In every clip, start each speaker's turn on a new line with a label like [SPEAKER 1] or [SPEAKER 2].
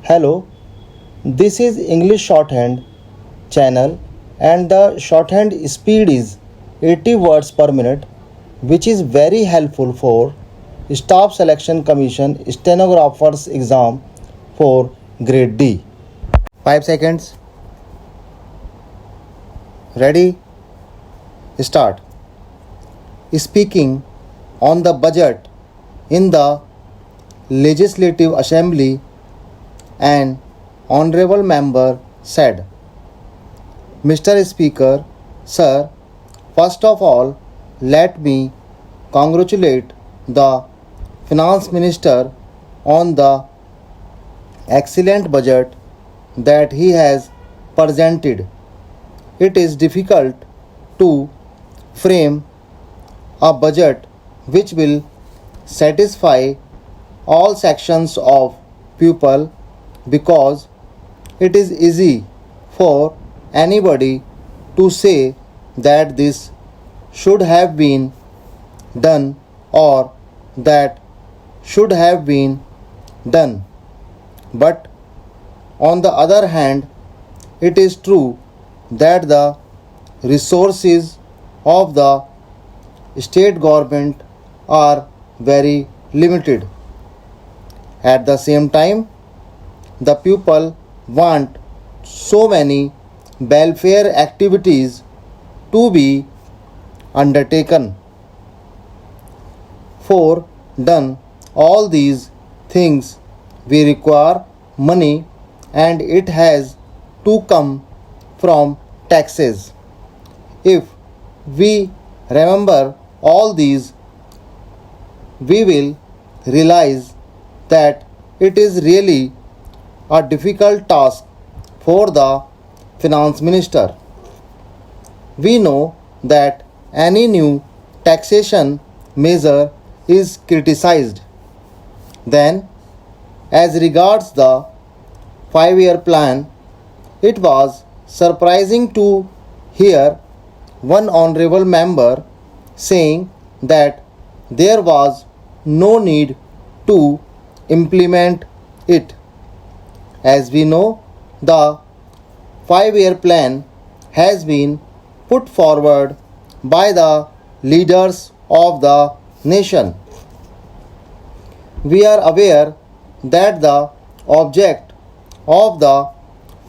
[SPEAKER 1] Hello, this is English Shorthand channel and the shorthand speed is 80 words per minute, which is very helpful for Staff Selection Commission stenographers exam for grade D. 5 seconds. Ready? Start. Speaking on the budget in the Legislative Assembly, an honorable member said, Mr. Speaker, sir, first of all, let me congratulate the Finance Minister on the excellent budget that he has presented. It is difficult to frame a budget which will satisfy all sections of people because it is easy for anybody to say that this should have been done or that should have been done. But on the other hand, it is true that the resources of the state government are very limited. At the same time, the people want so many welfare activities to be undertaken. For done all these things, we require money and it has to come from taxes. If we remember all these, we will realize that it is really a difficult task for the finance minister. We know that any new taxation measure is criticized. Then, as regards the 5-year plan, it was surprising to hear one honorable member saying that there was no need to implement it. As we know, the 5-year plan has been put forward by the leaders of the nation. We are aware that the object of the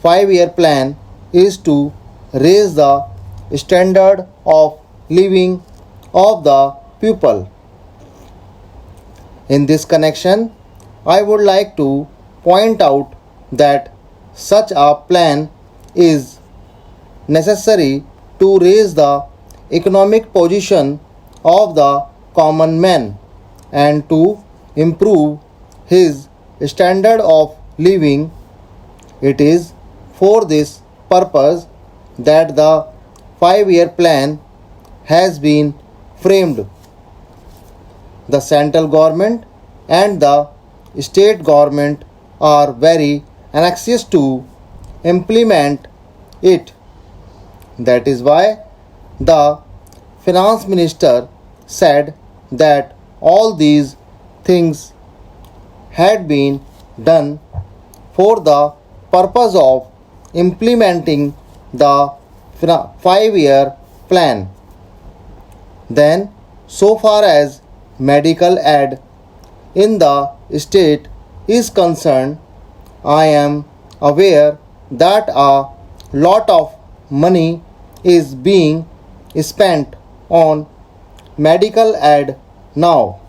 [SPEAKER 1] 5-year plan is to raise the standard of living of the people. In this connection, I would like to point out that such a plan is necessary to raise the economic position of the common man and to improve his standard of living. It is for this purpose that the 5-year plan has been framed. The central government and the state government are very anxious to implement it. That is why the finance minister said that all these things had been done for the purpose of implementing the 5-year plan. Then, so far as medical aid in the state is concerned, I am aware that a lot of money is being spent on medical aid now.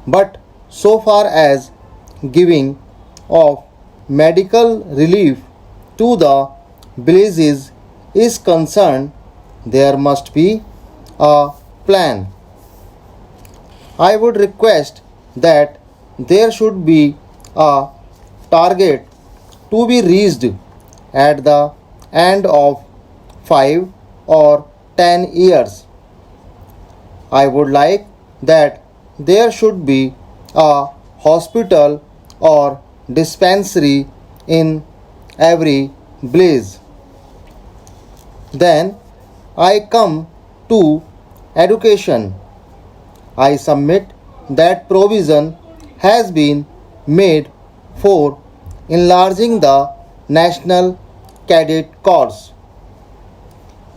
[SPEAKER 1] But so far as giving of medical relief to the villages is concerned, there must be a plan. I would request that there should be a target to be reached at the end of 5 or 10 years. I would like that there should be a hospital or dispensary in every village. Then I come to education. I submit that provision has been made for enlarging the National Cadet Corps.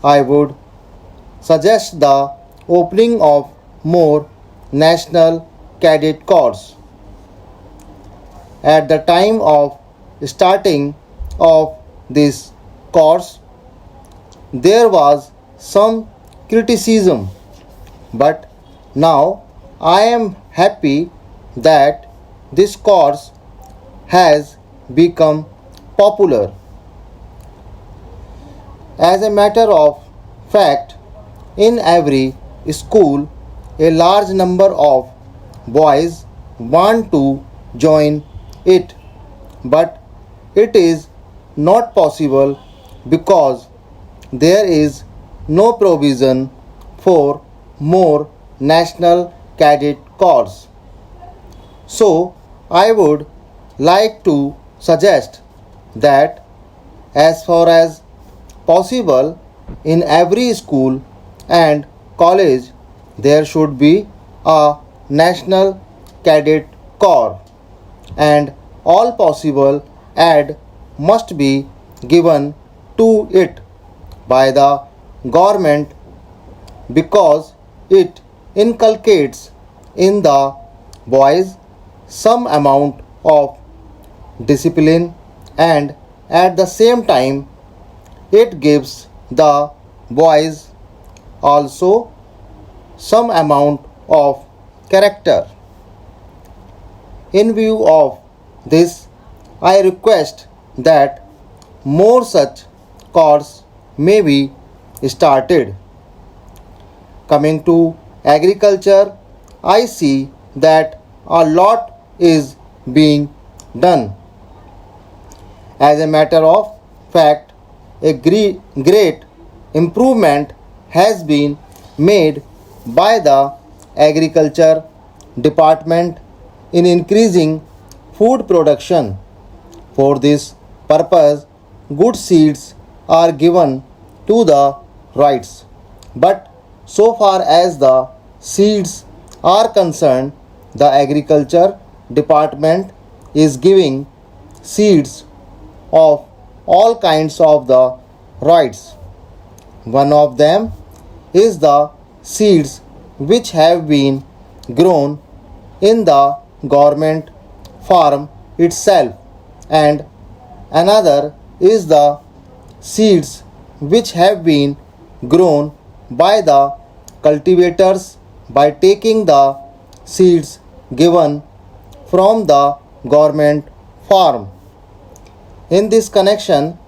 [SPEAKER 1] I would suggest the opening of more National Cadet Corps. At the time of starting of this course, there was some criticism, but now I am happy that this course has become popular. As a matter of fact, in every school, a large number of boys want to join it, but it is not possible because there is no provision for more National Cadet Corps. So, I would like to suggest that as far as possible in every school and college there should be a National Cadet Corps, and all possible aid must be given to it by the government because it inculcates in the boys some amount of discipline, and at the same time it gives the boys also some amount of character. In view of this, I request that more such courses may be started. Coming to agriculture, I see that a lot is being done. As a matter of fact, a great improvement has been made by the agriculture department in increasing food production. For this purpose, good seeds are given to the rights. But so far as the seeds are concerned, the agriculture department is giving seeds of all kinds of the rights. One of them is the seeds which have been grown in the government farm itself, and another is the seeds which have been grown by the cultivators by taking the seeds given from the government farm. In this connection,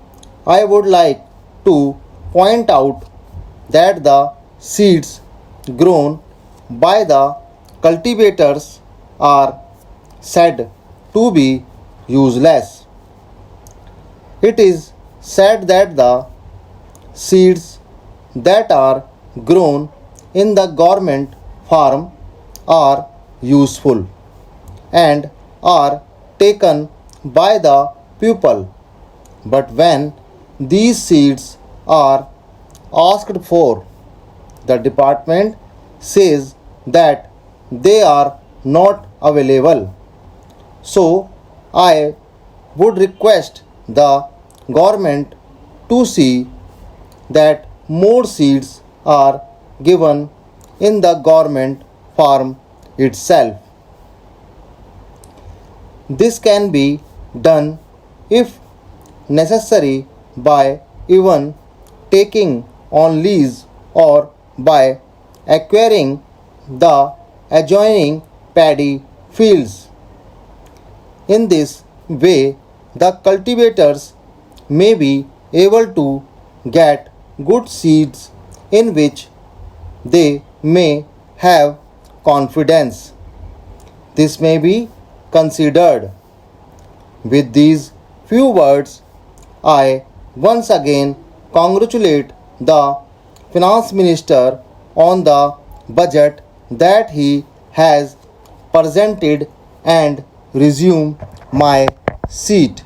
[SPEAKER 1] I would like to point out that the seeds grown by the cultivators are said to be useless. It is said that the seeds that are grown in the government farm are useful and are taken by the pupil. But when these seeds are asked for, the department says that they are not available. So, I would request the government to see that more seeds are given in the government farm itself. This can be done if necessary by even taking on lease or by acquiring the adjoining paddy fields. In this way, the cultivators may be able to get good seeds in which they may have confidence. This may be considered. With these few words, I once again congratulate the Finance Minister on the budget that he has presented and resume my seat.